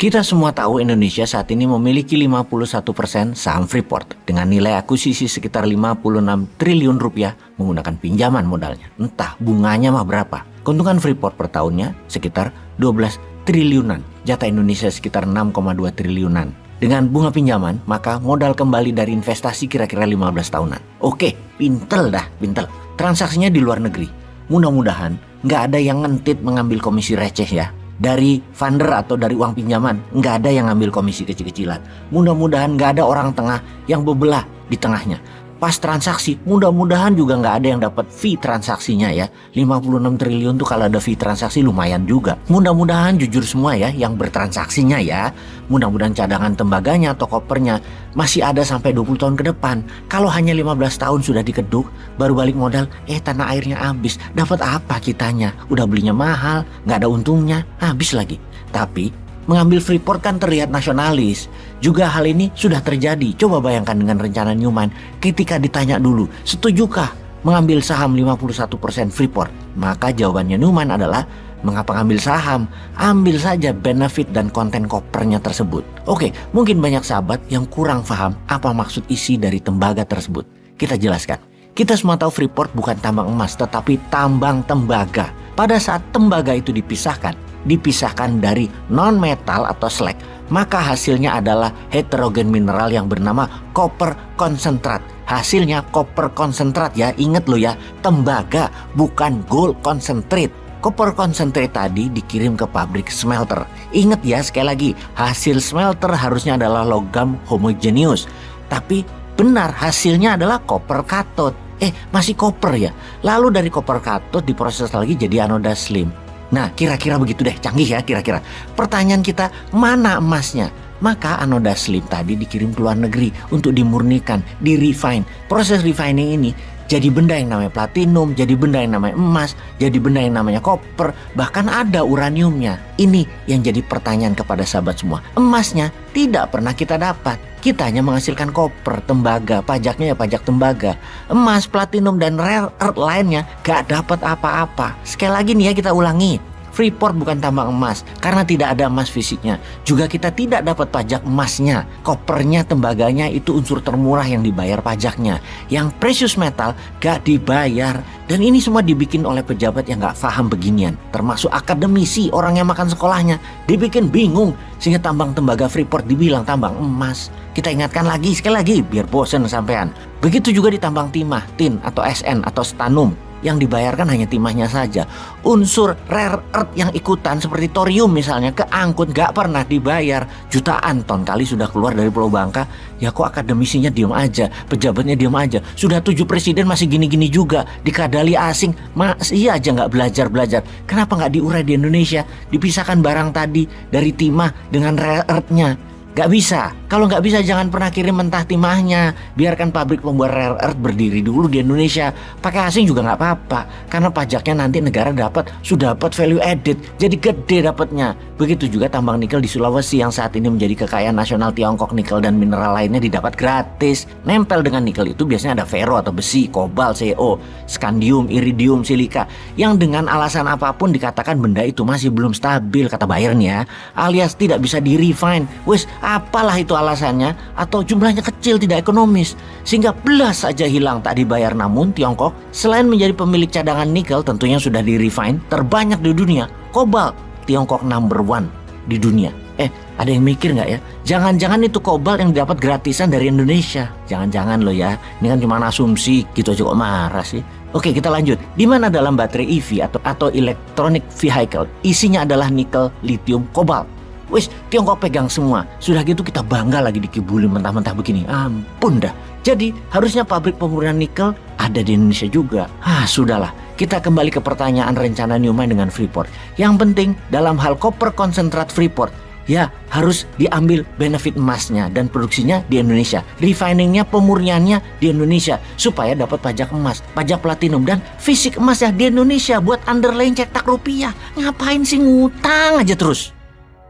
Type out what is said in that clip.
Kita semua tahu Indonesia saat ini memiliki 51% saham Freeport dengan nilai akuisisi sekitar 56 triliun rupiah menggunakan pinjaman modalnya. Entah bunganya mah berapa. Keuntungan Freeport per tahunnya sekitar 12 triliunan. Jatah Indonesia sekitar 6,2 triliunan. Dengan bunga pinjaman, maka modal kembali dari investasi kira-kira 15 tahunan. Oke, pintel dah, pintel. Transaksinya di luar negeri. Mudah-mudahan nggak ada yang ngentit mengambil komisi receh ya. Dari funder atau dari uang pinjaman, nggak ada yang ngambil komisi kecil-kecilan. Mudah-mudahan nggak ada orang tengah yang bebelah di tengahnya. Pas transaksi, mudah-mudahan juga nggak ada yang dapat fee transaksinya ya. 56 triliun tuh kalau ada fee transaksi lumayan juga. Mudah-mudahan jujur semua ya yang bertransaksinya ya. Mudah-mudahan cadangan tembaganya atau kopernya masih ada sampai 20 tahun ke depan. Kalau hanya 15 tahun sudah dikeduk, baru balik modal, tanah airnya habis. Dapat apa kitanya? Udah belinya mahal, nggak ada untungnya, habis lagi. Tapi mengambil Freeport kan terlihat nasionalis. Juga hal ini sudah terjadi. Coba bayangkan dengan rencana Newman ketika ditanya dulu, setujukah mengambil saham 51% Freeport? Maka jawabannya Newman adalah, mengapa ngambil saham? Ambil saja benefit dan konten kopernya tersebut. Oke, mungkin banyak sahabat yang kurang paham apa maksud isi dari tembaga tersebut. Kita jelaskan. Kita semua tahu Freeport bukan tambang emas tetapi tambang tembaga. Pada saat tembaga itu dipisahkan dari non-metal atau slag, maka hasilnya adalah heterogen mineral yang bernama copper konsentrat. Hasilnya copper konsentrat ya, ingat lo ya, tembaga bukan gold concentrate. Copper concentrate tadi dikirim ke pabrik smelter. Ingat ya sekali lagi, hasil smelter harusnya adalah logam homogeneous. Tapi benar hasilnya adalah copper cathode. Masih copper ya. Lalu dari copper cathode diproses lagi jadi anoda slim. Nah, kira-kira begitu deh, canggih ya kira-kira. Pertanyaan kita, mana emasnya? Maka anoda slim tadi dikirim ke luar negeri untuk dimurnikan, di-refine. Proses refining ini jadi benda yang namanya platinum, jadi benda yang namanya emas, jadi benda yang namanya koper, bahkan ada uraniumnya. Ini yang jadi pertanyaan kepada sahabat semua. Emasnya tidak pernah kita dapat. Kita hanya menghasilkan koper, tembaga, pajaknya ya pajak tembaga. Emas, platinum, dan rare earth lainnya gak dapat apa-apa. Sekali lagi nih ya kita ulangi. Freeport bukan tambang emas karena tidak ada emas fisiknya. Juga kita tidak dapat pajak emasnya. Kopernya, tembaganya itu unsur termurah yang dibayar pajaknya. Yang precious metal gak dibayar. Dan ini semua dibikin oleh pejabat yang gak paham beginian. Termasuk akademisi, orang yang makan sekolahnya. Dibikin bingung sehingga tambang tembaga Freeport dibilang tambang emas. Kita ingatkan lagi sekali lagi biar bosen sampean. Begitu juga di tambang timah, tin atau SN atau stanum. Yang dibayarkan hanya timahnya saja. Unsur rare earth yang ikutan seperti thorium misalnya keangkut gak pernah dibayar. Jutaan ton kali sudah keluar dari Pulau Bangka. Ya kok akademisinya diem aja, pejabatnya diem aja. Sudah 7 presiden masih gini-gini juga. Dikadali asing masih aja gak belajar-belajar. Kenapa gak diurai di Indonesia? Dipisahkan barang tadi dari timah dengan rare earthnya. Gak bisa. Kalau gak bisa jangan pernah kirim mentah timahnya. Biarkan pabrik pembuat rare earth berdiri dulu di Indonesia. Pakai asing juga gak apa-apa. Karena pajaknya nanti negara sudah dapat value added. Jadi gede dapatnya. Begitu juga tambang nikel di Sulawesi yang saat ini menjadi kekayaan nasional Tiongkok. Nikel dan mineral lainnya didapat gratis. Nempel dengan nikel itu biasanya ada ferro atau besi, kobalt, CO, skandium, iridium, silika. Yang dengan alasan apapun dikatakan benda itu masih belum stabil kata Bayern ya. Alias tidak bisa di-refine. Wes apalah itu alasannya, atau jumlahnya kecil tidak ekonomis sehingga belas saja hilang tak dibayar. Namun Tiongkok selain menjadi pemilik cadangan nikel tentunya sudah di-refine terbanyak di dunia. Kobalt Tiongkok number 1 di dunia. Ada yang mikir nggak ya? Jangan-jangan itu kobalt yang dapat gratisan dari Indonesia? Jangan-jangan loh ya. Ini kan cuma asumsi gitu aja kok marah sih. Oke, kita lanjut. Di mana dalam baterai EV atau electronic vehicle isinya adalah nikel, lithium, kobalt. Wis, Tiongkok pegang semua. Sudah gitu kita bangga lagi dikibulin mentah-mentah begini. Ampun dah. Jadi harusnya pabrik pemurnian nikel ada di Indonesia juga. Sudahlah. Kita kembali ke pertanyaan rencana Newman dengan Freeport. Yang penting dalam hal copper konsentrat Freeport, ya harus diambil benefit emasnya dan produksinya di Indonesia. Refiningnya, pemurniannya di Indonesia. Supaya dapat pajak emas, pajak platinum, dan fisik emasnya di Indonesia buat underlying cetak rupiah. Ngapain sih ngutang aja terus?